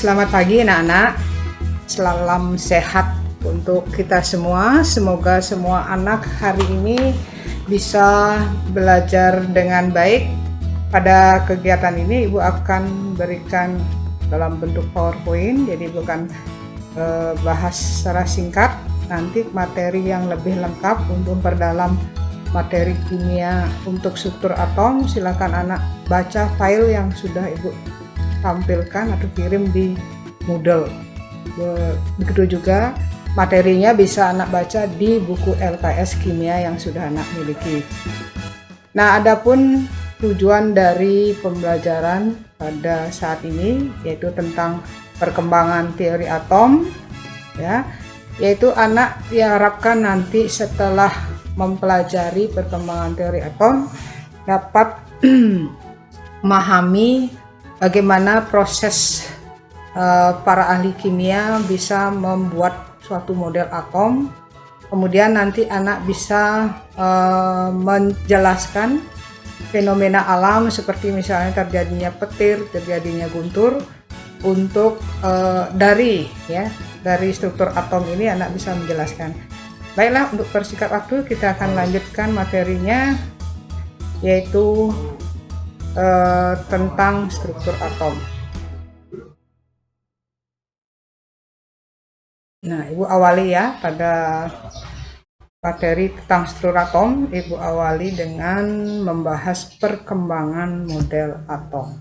Selamat pagi anak-anak, salam sehat untuk kita semua. Semoga semua anak hari ini bisa belajar dengan baik. Pada kegiatan ini Ibu akan berikan dalam bentuk PowerPoint, jadi bukan bahas secara singkat. Nanti materi yang lebih lengkap untuk memperdalam materi kimia untuk struktur atom, silakan anak baca file yang sudah Ibu tampilkan atau kirim di Moodle. Begitu juga materinya bisa anak baca di buku LKS Kimia yang sudah anak miliki. Nah, adapun tujuan dari pembelajaran pada saat ini yaitu tentang perkembangan teori atom, ya, yaitu anak diharapkan nanti setelah mempelajari perkembangan teori atom dapat memahami bagaimana proses para ahli kimia bisa membuat suatu model atom. Kemudian nanti anak bisa menjelaskan fenomena alam seperti misalnya terjadinya petir, terjadinya guntur. Untuk dari struktur atom ini anak bisa menjelaskan. Baiklah, untuk persingkat waktu kita akan lanjutkan materinya, yaitu tentang struktur atom. Nah, Ibu awali ya pada materi tentang struktur atom. Ibu awali dengan membahas perkembangan model atom.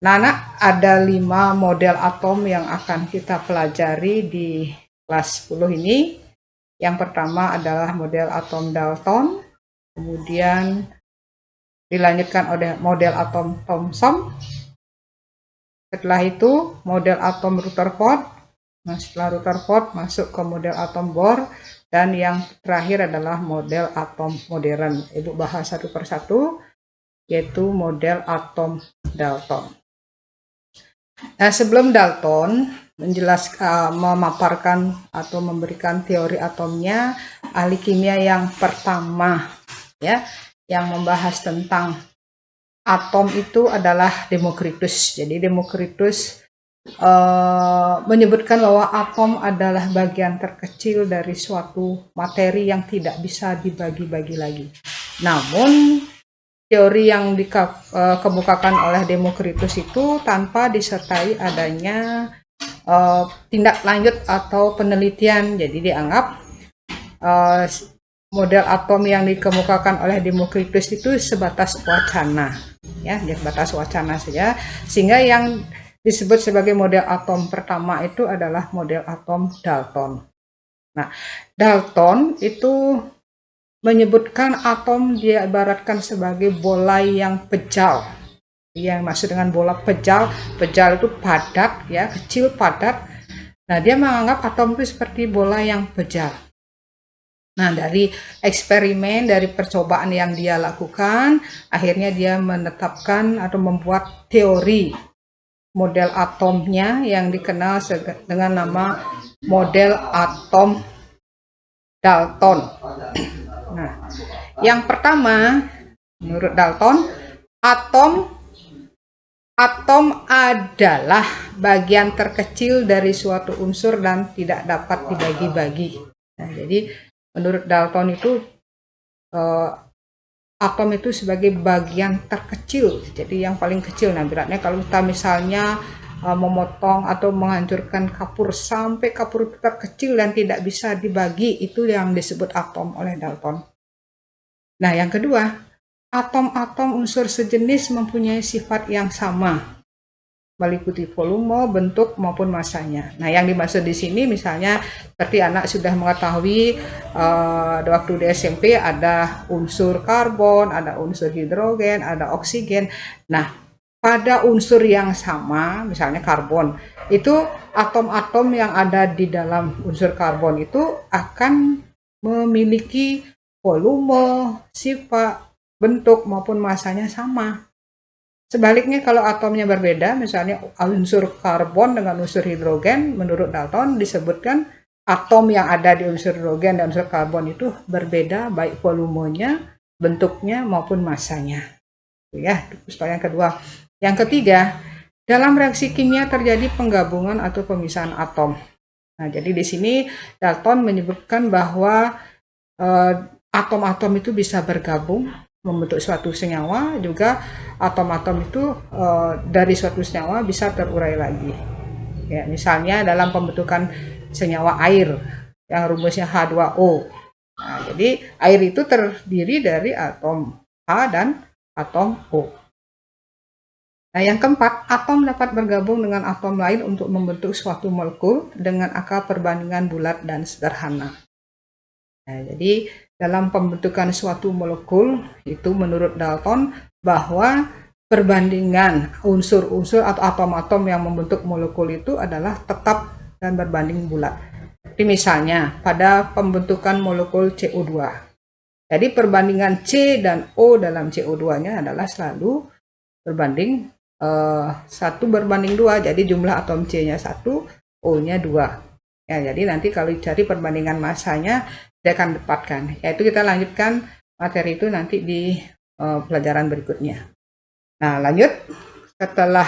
Nah, anak, ada 5 model atom yang akan kita pelajari di kelas 10 ini. Yang pertama adalah model atom Dalton, kemudian dilanjutkan oleh model atom Thomson. Setelah itu model atom Rutherford. Nah, setelah Rutherford masuk ke model atom Bohr, dan yang terakhir adalah model atom modern. Ibu bahas satu persatu, yaitu model atom Dalton. Nah, sebelum Dalton memaparkan atau memberikan teori atomnya, ahli kimia yang pertama ya yang membahas tentang atom itu adalah Demokritus. Jadi Demokritus menyebutkan bahwa atom adalah bagian terkecil dari suatu materi yang tidak bisa dibagi-bagi lagi. Namun teori yang dikemukakan oleh Demokritus itu tanpa disertai adanya tindak lanjut atau penelitian. Jadi dianggap model atom yang dikemukakan oleh Demokritus itu sebatas wacana, ya, sebatas wacana saja, sehingga yang disebut sebagai model atom pertama itu adalah model atom Dalton. Nah, Dalton itu menyebutkan atom dia ibaratkan sebagai bola yang pejal. Yang maksud dengan bola pejal itu padat, ya, kecil padat. Nah, dia menganggap atom itu seperti bola yang pejal. Nah, dari eksperimen, dari percobaan yang dia lakukan, akhirnya dia menetapkan atau membuat teori model atomnya yang dikenal dengan nama model atom Dalton. Nah, yang pertama, menurut Dalton, atom adalah bagian terkecil dari suatu unsur dan tidak dapat dibagi-bagi. Nah, jadi menurut Dalton itu atom itu sebagai bagian terkecil, jadi yang paling kecil. Nah, beratnya kalau kita misalnya memotong atau menghancurkan kapur sampai kapur terkecil dan tidak bisa dibagi, itu yang disebut atom oleh Dalton. Nah, yang kedua, atom-atom unsur sejenis mempunyai sifat yang sama, meliputi volume, bentuk maupun masanya. Nah, yang dimaksud di sini misalnya seperti anak sudah mengetahui waktu di SMP ada unsur karbon, ada unsur hidrogen, ada oksigen. Nah, pada unsur yang sama, misalnya karbon, itu atom-atom yang ada di dalam unsur karbon itu akan memiliki volume, sifat, bentuk maupun masanya sama. Sebaliknya kalau atomnya berbeda, misalnya unsur karbon dengan unsur hidrogen, menurut Dalton disebutkan atom yang ada di unsur hidrogen dan unsur karbon itu berbeda baik volumenya, bentuknya maupun masanya. Ya, itu yang kedua. Yang ketiga, Dalam reaksi kimia terjadi penggabungan atau pemisahan atom. Nah, jadi di sini Dalton menyebutkan bahwa atom-atom itu bisa bergabung membentuk suatu senyawa, juga atom-atom itu dari suatu senyawa bisa terurai lagi. Ya, misalnya dalam pembentukan senyawa air yang rumusnya H2O. Nah, jadi air itu terdiri dari atom H dan atom O. Nah, yang keempat, atom dapat bergabung dengan atom lain untuk membentuk suatu molekul dengan angka perbandingan bulat dan sederhana. Nah, jadi dalam pembentukan suatu molekul itu menurut Dalton bahwa perbandingan unsur-unsur atau atom-atom yang membentuk molekul itu adalah tetap dan berbanding bulat. Jadi misalnya pada pembentukan molekul CO2. Jadi perbandingan C dan O dalam CO2-nya adalah selalu berbanding 1/2, jadi jumlah atom C-nya 1, O-nya 2. Ya, jadi nanti kalau dicari perbandingan masanya, dia akan dapatkan. Yaitu kita lanjutkan materi itu nanti di pelajaran berikutnya. Nah, lanjut. Setelah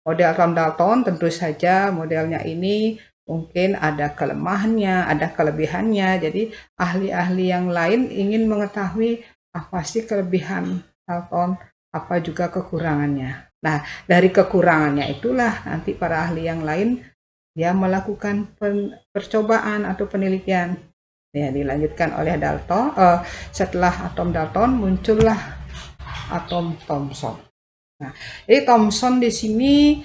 model atom Dalton, tentu saja modelnya ini mungkin ada kelemahannya, ada kelebihannya. Jadi ahli-ahli yang lain ingin mengetahui apa sih kelebihan Dalton, apa juga kekurangannya. Nah, dari kekurangannya itulah nanti para ahli yang lain dia melakukan percobaan atau penelitian. Ya, dilanjutkan oleh Dalton. Setelah atom Dalton muncullah atom Thomson. Nah, jadi Thomson di sini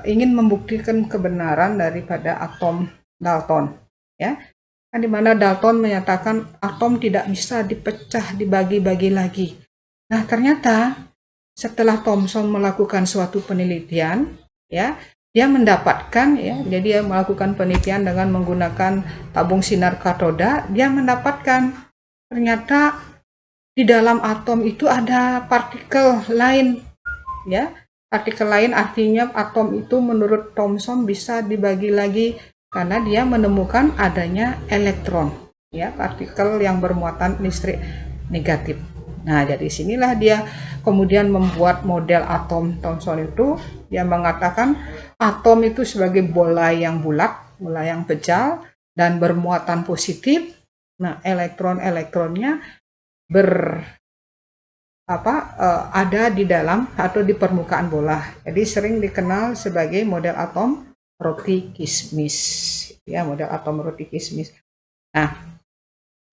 ingin membuktikan kebenaran daripada atom Dalton, ya. Di mana Dalton menyatakan atom tidak bisa dipecah, dibagi-bagi lagi. Nah, ternyata setelah Thomson melakukan suatu penelitian, ya, dia mendapatkan, ya, jadi dia melakukan penelitian dengan menggunakan tabung sinar katoda, dia mendapatkan ternyata di dalam atom itu ada partikel lain, ya. Partikel lain artinya atom itu menurut Thomson bisa dibagi lagi karena dia menemukan adanya elektron, ya, partikel yang bermuatan listrik negatif. Nah, dari sinilah dia kemudian membuat model atom Thomson itu. Dia mengatakan atom itu sebagai bola yang bulat, bola yang pejal dan bermuatan positif. Nah, elektron-elektronnya ada di dalam atau di permukaan bola. Jadi sering dikenal sebagai model atom roti kismis. Ya, model atom roti kismis. Nah,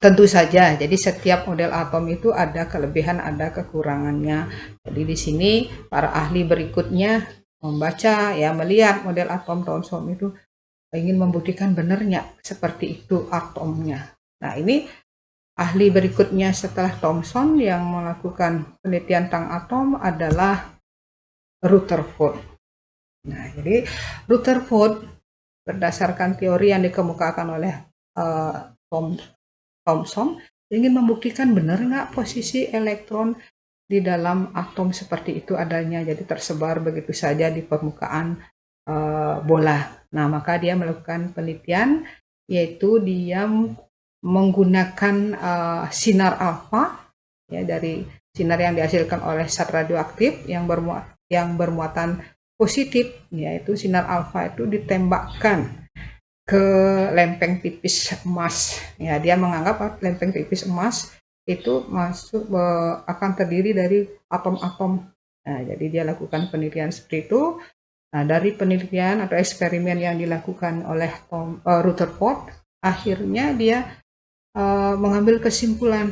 tentu saja, jadi setiap model atom itu ada kelebihan, ada kekurangannya. Jadi di sini para ahli berikutnya membaca, ya, melihat model atom Thomson itu ingin membuktikan benarnya seperti itu atomnya. Nah, ini ahli berikutnya setelah Thomson yang melakukan penelitian tentang atom adalah Rutherford. Nah, jadi Rutherford berdasarkan teori yang dikemukakan oleh Thomson ingin membuktikan benar nggak posisi elektron di dalam atom seperti itu adanya, jadi tersebar begitu saja di permukaan bola. Nah, maka dia melakukan penelitian, yaitu dia menggunakan sinar alfa, ya, dari sinar yang dihasilkan oleh zat radioaktif yang bermuatan positif, yaitu sinar alfa itu ditembakkan ke lempeng tipis emas. Ya, dia menganggap lempeng tipis emas itu akan terdiri dari atom-atom. Nah, jadi dia lakukan penelitian seperti itu. Nah, dari penelitian atau eksperimen yang dilakukan oleh Rutherford, akhirnya dia mengambil kesimpulan,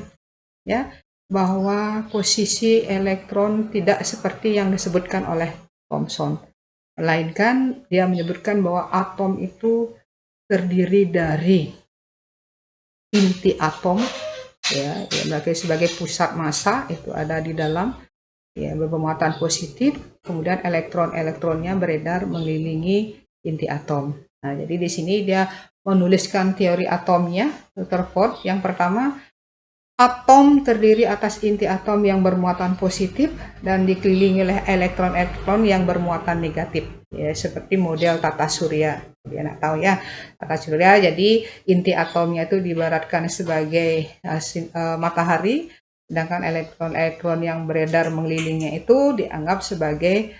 ya, bahwa posisi elektron tidak seperti yang disebutkan oleh Thomson. Melainkan dia menyebutkan bahwa atom itu terdiri dari inti atom, ya, sebagai pusat massa itu ada di dalam, ya, bermuatan positif, kemudian elektron-elektronnya beredar mengelilingi inti atom. Nah, jadi di sini dia menuliskan teori atomnya, Rutherford. Yang pertama, atom terdiri atas inti atom yang bermuatan positif dan dikelilingi oleh elektron-elektron yang bermuatan negatif, ya, seperti model tata surya. Dia nak tahu, ya, tata surya. Jadi inti atomnya itu diibaratkan sebagai matahari, sedangkan elektron-elektron yang beredar mengelilingnya itu dianggap sebagai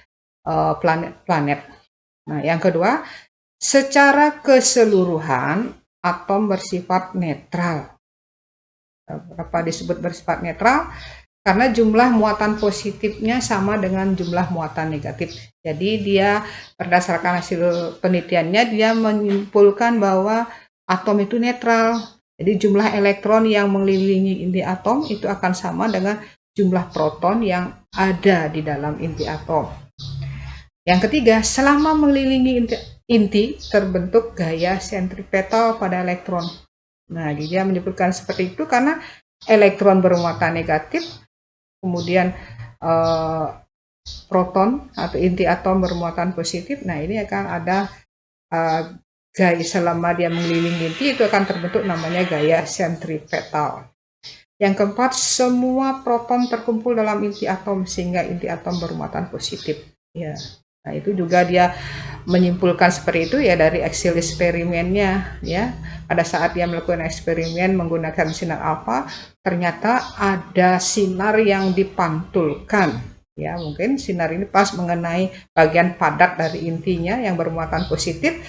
planet-planet. Nah, yang kedua, secara keseluruhan atom bersifat netral. Kenapa disebut bersifat netral? Karena jumlah muatan positifnya sama dengan jumlah muatan negatif. Jadi dia berdasarkan hasil penelitiannya, dia menyimpulkan bahwa atom itu netral. Jadi jumlah elektron yang mengelilingi inti atom itu akan sama dengan jumlah proton yang ada di dalam inti atom. Yang ketiga, selama mengelilingi inti terbentuk gaya sentripetal pada elektron. Nah, dia menyebutkan seperti itu karena elektron bermuatan negatif, kemudian proton atau inti atom bermuatan positif. Nah, ini akan ada gaya selama dia mengelilingi inti itu akan terbentuk namanya gaya sentripetal. Yang keempat, semua proton terkumpul dalam inti atom sehingga inti atom bermuatan positif. Ya. Nah, itu juga dia menyimpulkan seperti itu ya dari hasil eksperimennya ya. Pada saat dia melakukan eksperimen menggunakan sinar alfa, ternyata ada sinar yang dipantulkan. Ya, mungkin sinar ini pas mengenai bagian padat dari intinya yang bermuatan positif.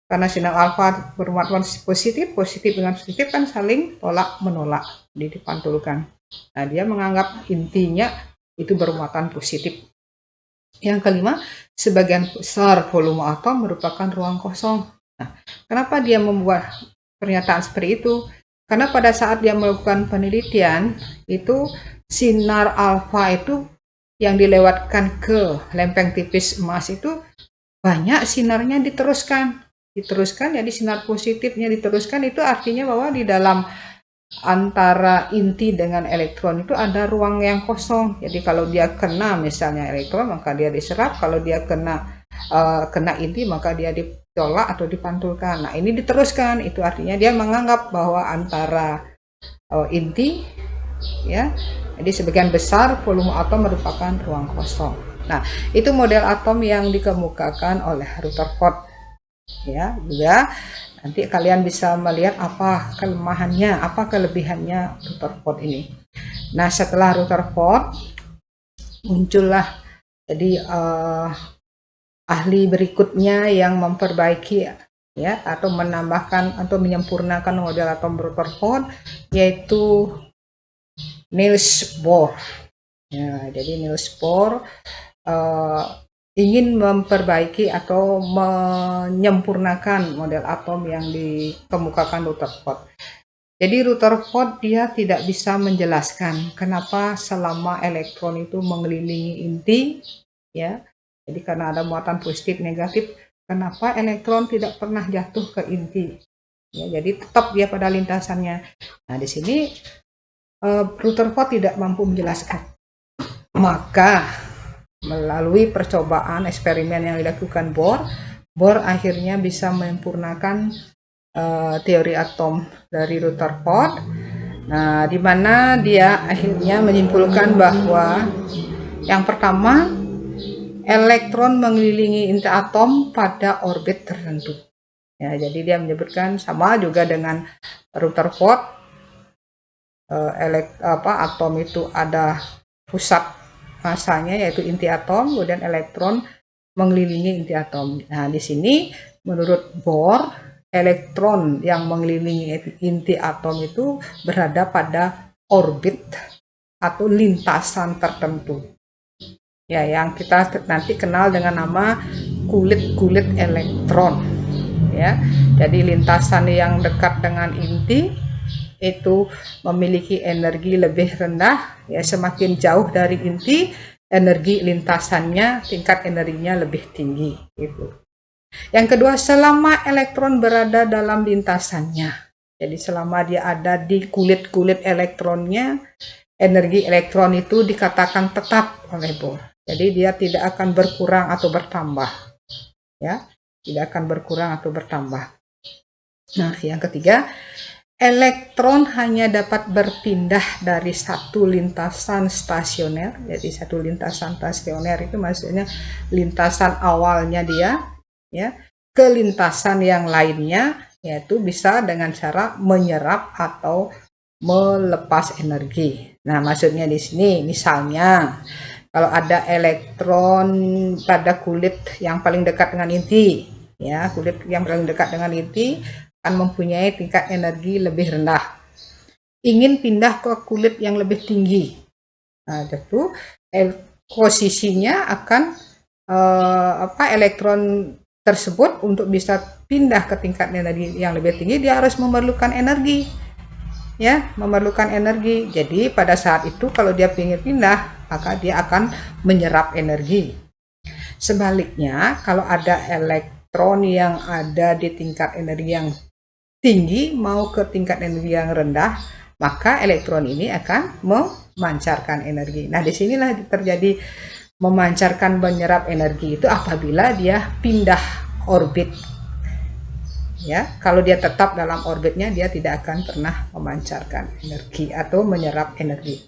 Karena sinar alfa bermuatan positif, positif dengan positif kan saling tolak menolak, jadi dipantulkan. Nah, dia menganggap intinya itu bermuatan positif. Yang kelima, sebagian besar volume atom merupakan ruang kosong. Nah, kenapa dia membuat pernyataan seperti itu? Karena pada saat dia melakukan penelitian, itu sinar alfa itu yang dilewatkan ke lempeng tipis emas itu banyak sinarnya diteruskan, jadi sinar positifnya diteruskan, itu artinya bahwa di dalam antara inti dengan elektron itu ada ruang yang kosong. Jadi kalau dia kena misalnya elektron maka dia diserap, kalau dia kena inti maka dia ditolak atau dipantulkan. Nah, ini diteruskan, itu artinya dia menganggap bahwa antara inti ya, jadi sebagian besar volume atom merupakan ruang kosong. Nah, itu model atom yang dikemukakan oleh Rutherford ya. Juga nanti kalian bisa melihat apa kelemahannya, apa kelebihannya Rutherford ini. Nah, setelah Rutherford muncullah jadi ahli berikutnya yang memperbaiki ya atau menambahkan atau menyempurnakan model atom Rutherford, yaitu Niels Bohr. Ya, jadi Niels Bohr ingin memperbaiki atau menyempurnakan model atom yang dikemukakan Rutherford. Jadi Rutherford dia tidak bisa menjelaskan kenapa selama elektron itu mengelilingi inti ya. Jadi karena ada muatan positif negatif, kenapa elektron tidak pernah jatuh ke inti. Ya, jadi tetap dia pada lintasannya. Nah, di sini Rutherford tidak mampu menjelaskan. Maka melalui percobaan eksperimen yang dilakukan Bohr akhirnya bisa menyempurnakan teori atom dari Rutherford. Nah, di mana dia akhirnya menyimpulkan bahwa yang pertama, elektron mengelilingi inti atom pada orbit tertentu. Ya, jadi dia menyebutkan sama juga dengan Rutherford, atom itu ada pusat masanya yaitu inti atom, kemudian elektron mengelilingi inti atom. Nah, di sini menurut Bohr, elektron yang mengelilingi inti atom itu berada pada orbit atau lintasan tertentu. Ya, yang kita nanti kenal dengan nama kulit-kulit elektron. Ya, jadi lintasan yang dekat dengan inti itu memiliki energi lebih rendah ya, semakin jauh dari inti energi lintasannya tingkat energinya lebih tinggi gitu. Yang kedua, selama elektron berada dalam lintasannya, jadi selama dia ada di kulit-kulit elektronnya, energi elektron itu dikatakan tetap oleh Bohr, jadi dia tidak akan berkurang atau bertambah ya, tidak akan berkurang atau bertambah. Nah, yang ketiga, elektron hanya dapat berpindah dari satu lintasan stasioner. Jadi satu lintasan stasioner itu maksudnya lintasan awalnya dia ya ke lintasan yang lainnya, yaitu bisa dengan cara menyerap atau melepas energi. Nah, maksudnya di sini misalnya kalau ada elektron pada kulit yang paling dekat dengan inti, ya, kulit yang paling dekat dengan inti akan mempunyai tingkat energi lebih rendah. Ingin pindah ke kulit yang lebih tinggi, nah, tentu posisinya akan elektron tersebut untuk bisa pindah ke tingkat energi yang lebih tinggi, dia harus memerlukan energi, ya, memerlukan energi. Jadi pada saat itu kalau dia ingin pindah, maka dia akan menyerap energi. Sebaliknya, kalau ada elektron yang ada di tingkat energi yang tinggi mau ke tingkat energi yang rendah, maka elektron ini akan memancarkan energi. Nah, disinilah terjadi memancarkan, menyerap energi itu apabila dia pindah orbit, ya. Kalau dia tetap dalam orbitnya, dia tidak akan pernah memancarkan energi atau menyerap energi.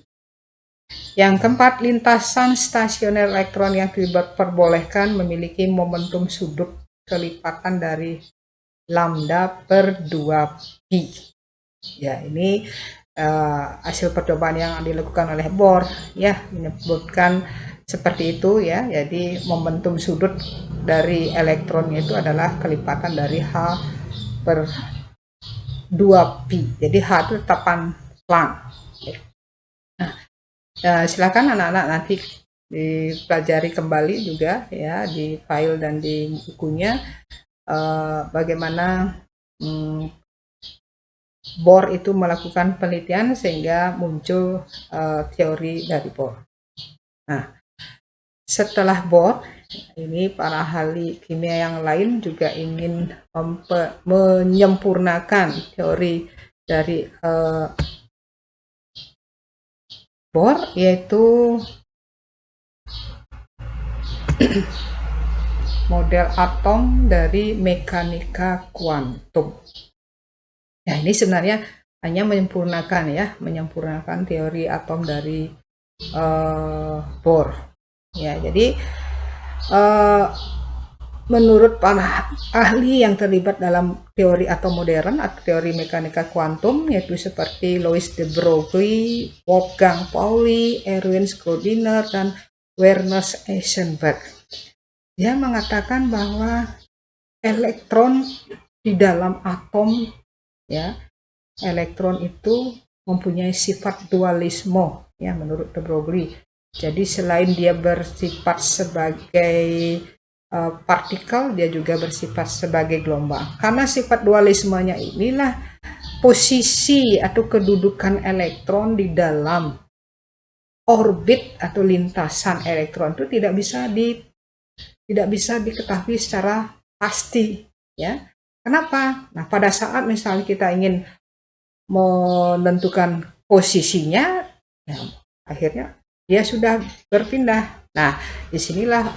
Yang keempat, lintasan stasioner elektron yang diperbolehkan memiliki momentum sudut kelipatan dari lambda per 2pi. Ya, ini hasil percobaan yang dilakukan oleh Bohr, ya, menyebutkan seperti itu, ya. Jadi momentum sudut dari elektronnya itu adalah kelipatan dari H per 2pi. Jadi H itu tetapan Planck. Nah, silakan anak-anak nanti dipelajari kembali juga, ya, di file dan di bukunya bagaimana Bohr itu melakukan penelitian sehingga muncul teori dari Bohr. Nah, setelah Bohr, ini para ahli kimia yang lain juga ingin menyempurnakan teori dari Bohr, yaitu model atom dari mekanika kuantum. Ya, ini sebenarnya hanya menyempurnakan, ya, menyempurnakan teori atom dari Bohr. Ya, jadi menurut para ahli yang terlibat dalam teori atom modern atau teori mekanika kuantum, yaitu seperti Louis de Broglie, Wolfgang Pauli, Erwin Schrödinger, dan Werner Heisenberg, dia mengatakan bahwa elektron di dalam atom, ya, elektron itu mempunyai sifat dualisme, ya, menurut de Broglie. Jadi selain dia bersifat sebagai partikel, dia juga bersifat sebagai gelombang. Karena sifat dualismenya inilah posisi atau kedudukan elektron di dalam orbit atau lintasan elektron itu tidak bisa diketahui secara pasti, ya. Kenapa? Nah, pada saat misalnya kita ingin menentukan posisinya, ya, akhirnya dia sudah berpindah. Nah, disinilah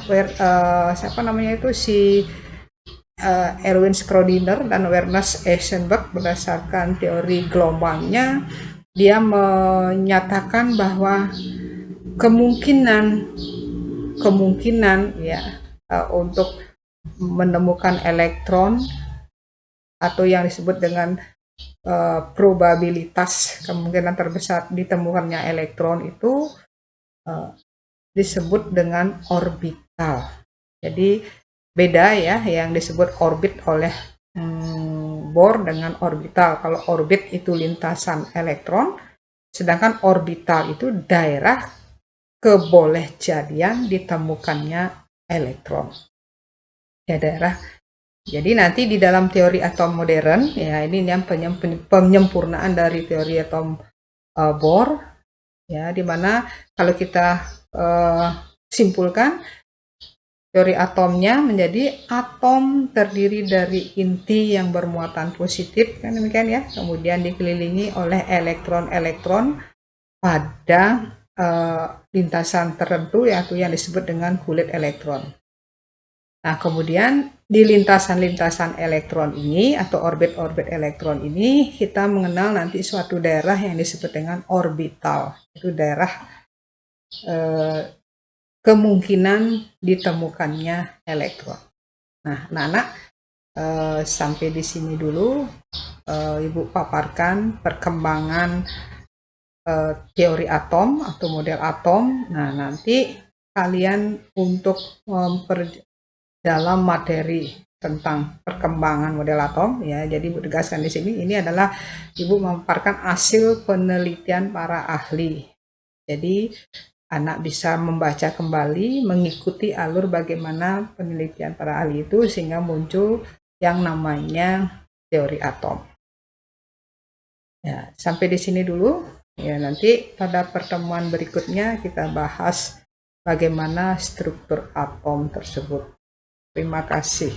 Erwin Schrödinger dan Werner Heisenberg berdasarkan teori gelombangnya, dia menyatakan bahwa kemungkinan ya untuk menemukan elektron atau yang disebut dengan probabilitas kemungkinan terbesar ditemukannya elektron itu disebut dengan orbital. Jadi beda, ya, yang disebut orbit oleh Bohr dengan orbital. Kalau orbit itu lintasan elektron, sedangkan orbital itu daerah kebolehjadian ditemukannya elektron. Ya, daerah. Jadi nanti di dalam teori atom modern, ya, ini yang penyempurnaan dari teori atom Bohr, ya, dimana kalau kita simpulkan teori atomnya menjadi atom terdiri dari inti yang bermuatan positif, kan demikian, ya, kemudian dikelilingi oleh elektron-elektron pada lintasan tertentu, yaitu yang disebut dengan kulit elektron. Nah, kemudian di lintasan-lintasan elektron ini atau orbit-orbit elektron ini kita mengenal nanti suatu daerah yang disebut dengan orbital. Itu daerah kemungkinan ditemukannya elektron. Nah, anak-anak, sampai di sini dulu Ibu paparkan perkembangan teori atom atau model atom. Nah, nanti kalian untuk dalam materi tentang perkembangan model atom ya. Jadi Ibu tegaskan di sini ini adalah Ibu memaparkan hasil penelitian para ahli. Jadi anak bisa membaca kembali, mengikuti alur bagaimana penelitian para ahli itu sehingga muncul yang namanya teori atom. Ya, sampai di sini dulu. Ya, nanti pada pertemuan berikutnya kita bahas bagaimana struktur atom tersebut. Terima kasih.